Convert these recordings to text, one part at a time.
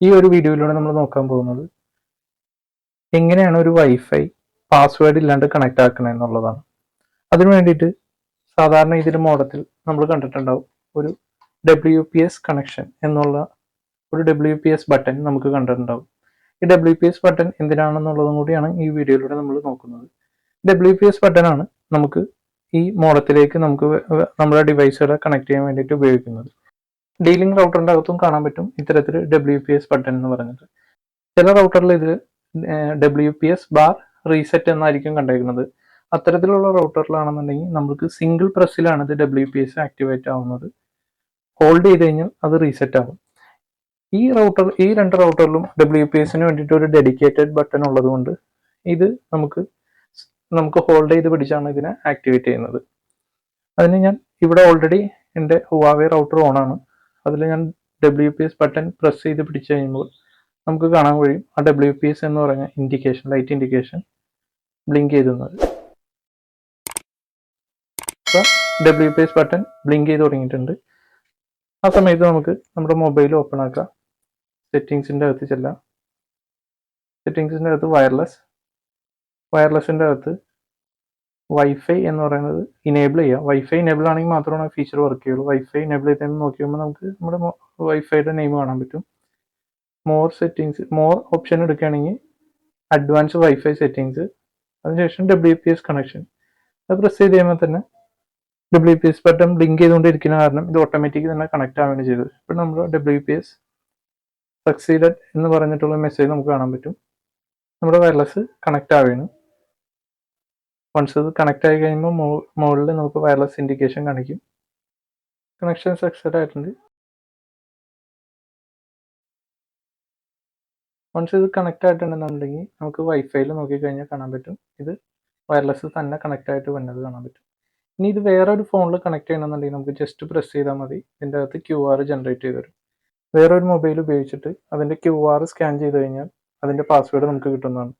ഈ ഒരു വീഡിയോയിലൂടെ നമ്മൾ നോക്കാൻ പോകുന്നത് എങ്ങനെയാണ് ഒരു വൈഫൈ പാസ്വേഡ് ഇല്ലാണ്ട് കണക്ട് ആക്കുന്നത് എന്നുള്ളതാണ്. അതിനു വേണ്ടിയിട്ട് സാധാരണ ഇതിന്റെ മോഡത്തിൽ നമ്മൾ കണ്ടിട്ടുണ്ടാവും ഒരു WPS കണക്ഷൻ എന്നുള്ള ഒരു WPS ബട്ടൺ നമുക്ക് കണ്ടിട്ടുണ്ടാവും. ഈ WPS ബട്ടൺ എന്തിനാണെന്നുള്ളതും കൂടിയാണ് ഈ വീഡിയോയിലൂടെ നമ്മൾ നോക്കുന്നത്. WPS ബട്ടൺ ആണ് നമുക്ക് ഈ മോഡത്തിലേക്ക് നമുക്ക് നമ്മുടെ ഡിവൈസുകളെ കണക്ട് ചെയ്യാൻ വേണ്ടിയിട്ട് ഉപയോഗിക്കുന്നത്. ഡീലിംഗ് റൗട്ടറിന്റെ അകത്തും കാണാൻ പറ്റും ഇത്തരത്തിൽ WPS ബട്ടൺ എന്ന് പറഞ്ഞിട്ട്. ചില റൗട്ടറിൽ ഇത് WPS ബാർ റീസെറ്റ് എന്നായിരിക്കും കണ്ടേക്കുന്നത്. അത്തരത്തിലുള്ള റൗട്ടറിലാണെന്നുണ്ടെങ്കിൽ നമുക്ക് സിംഗിൾ പ്രസ്സിലാണ് ഇത് WPS ആക്ടിവേറ്റ് ആവുന്നത്. ഹോൾഡ് ചെയ്ത് കഴിഞ്ഞാൽ അത് റീസെറ്റ് ആവും. ഈ രണ്ട് റൗട്ടറിലും WPSന് വേണ്ടിയിട്ട് ഒരു ഡെഡിക്കേറ്റഡ് ബട്ടൺ ഉള്ളതുകൊണ്ട് ഇത് നമുക്ക് ഹോൾഡ് ചെയ്ത് പിടിച്ചാണ് ഇതിനെ ആക്ടിവേറ്റ് ചെയ്യുന്നത്. അതിന് ഞാൻ ഇവിടെ ഓൾറെഡി എൻ്റെ huawei റൗട്ടർ ഓൺ ആണ്. അതിൽ ഞാൻ WPS ബട്ടൺ പ്രസ് ചെയ്ത് പിടിച്ചു കഴിയുമ്പോൾ നമുക്ക് കാണാൻ കഴിയും ആ WPS എന്ന് പറയുന്ന ഇൻഡിക്കേഷൻ, ലൈറ്റ് ഇൻഡിക്കേഷൻ ബ്ലിങ്ക് ചെയ്തുന്നത്. WPS ബട്ടൺ ബ്ലിങ്ക് ചെയ്ത് തുടങ്ങിയിട്ടുണ്ട്. ആ സമയത്ത് നമുക്ക് നമ്മുടെ മൊബൈൽ ഓപ്പൺ ആക്കാം. സെറ്റിങ്സിൻ്റെ അകത്ത് ചെല്ലാം. സെറ്റിങ്സിൻ്റെ അകത്ത് വയർലെസ്സിൻ്റെ അകത്ത് വൈഫൈ എന്ന് പറയുന്നത് ഇനേബിൾ ചെയ്യുക. വൈഫൈ ഇനേബിൾ ആണെങ്കിൽ മാത്രമാണ് ഫീച്ചർ വർക്ക് ചെയ്യുള്ളൂ. വൈഫൈ ഇനേബിൾ ചെയ്തതെന്ന് നോക്കി കഴിയുമ്പോൾ നമുക്ക് നമ്മുടെ വൈഫൈയുടെ നെയിം കാണാൻ പറ്റും. മോർ ഓപ്ഷൻ എടുക്കുകയാണെങ്കിൽ അഡ്വാൻസ് വൈഫൈ സെറ്റിങ്സ്, അതിനുശേഷം WPS കണക്ഷൻ. അത് പ്രസ് ചെയ്ത് കഴിയുമ്പോൾ തന്നെ WPS ബട്ടൺ ബ്ലിങ്ക് ചെയ്തുകൊണ്ടിരിക്കുന്ന കാരണം ഇത് ഓട്ടോമാറ്റിക് തന്നെ കണക്ട് ആവുകയാണ് ചെയ്തത്. ഇപ്പോൾ നമ്മുടെ WPS സക്സീഡഡ് എന്ന് പറഞ്ഞിട്ടുള്ള മെസ്സേജ് നമുക്ക് കാണാൻ പറ്റും. നമ്മുടെ വയർലെസ് കണക്ട് ആവുകയാണ്. വൺസ് ഇത് കണക്ട് ആയി കഴിയുമ്പോൾ മുകളിൽ നമുക്ക് വയർലെസ് ഇൻഡിക്കേഷൻ കാണിക്കും. കണക്ഷൻ സക്സസ് ആയിട്ടുണ്ട്. വൺസ് ഇത് കണക്ട് ആയിട്ടുണ്ടെന്നുണ്ടെങ്കിൽ നമുക്ക് വൈഫൈയിൽ നോക്കിക്കഴിഞ്ഞാൽ കാണാൻ പറ്റും ഇത് വയർലെസ് തന്നെ കണക്ട് ആയിട്ട് വന്നത് കാണാൻ പറ്റും. ഇനി ഇത് വേറൊരു ഫോണിൽ കണക്ട് ചെയ്യണമെന്നുണ്ടെങ്കിൽ നമുക്ക് ജസ്റ്റ് പ്രസ് ചെയ്താൽ മതി. ഇതിൻ്റെ അകത്ത് QR ജനറേറ്റ് ചെയ്ത് തരും. വേറൊരു മൊബൈൽ ഉപയോഗിച്ചിട്ട് അതിൻ്റെ QR സ്കാൻ ചെയ്ത് കഴിഞ്ഞാൽ അതിൻ്റെ പാസ്വേഡ് നമുക്ക് കിട്ടുന്നതാണ്.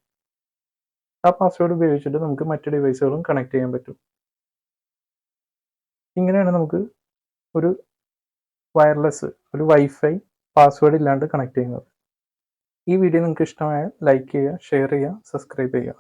ആ പാസ്വേഡ് ഉപയോഗിച്ചിട്ട് നമുക്ക് മറ്റ് ഡിവൈസുകളും കണക്ട് ചെയ്യാൻ പറ്റും. ഇങ്ങനെയാണ് നമുക്ക് ഒരു വയർലെസ്, ഒരു വൈഫൈ പാസ്വേഡ് ഇല്ലാണ്ട് കണക്ട് ചെയ്യുന്നത്. ഈ വീഡിയോ നിങ്ങൾക്ക് ഇഷ്ടമായാൽ ലൈക്ക് ചെയ്യുക, ഷെയർ ചെയ്യുക, സബ്സ്ക്രൈബ് ചെയ്യുക.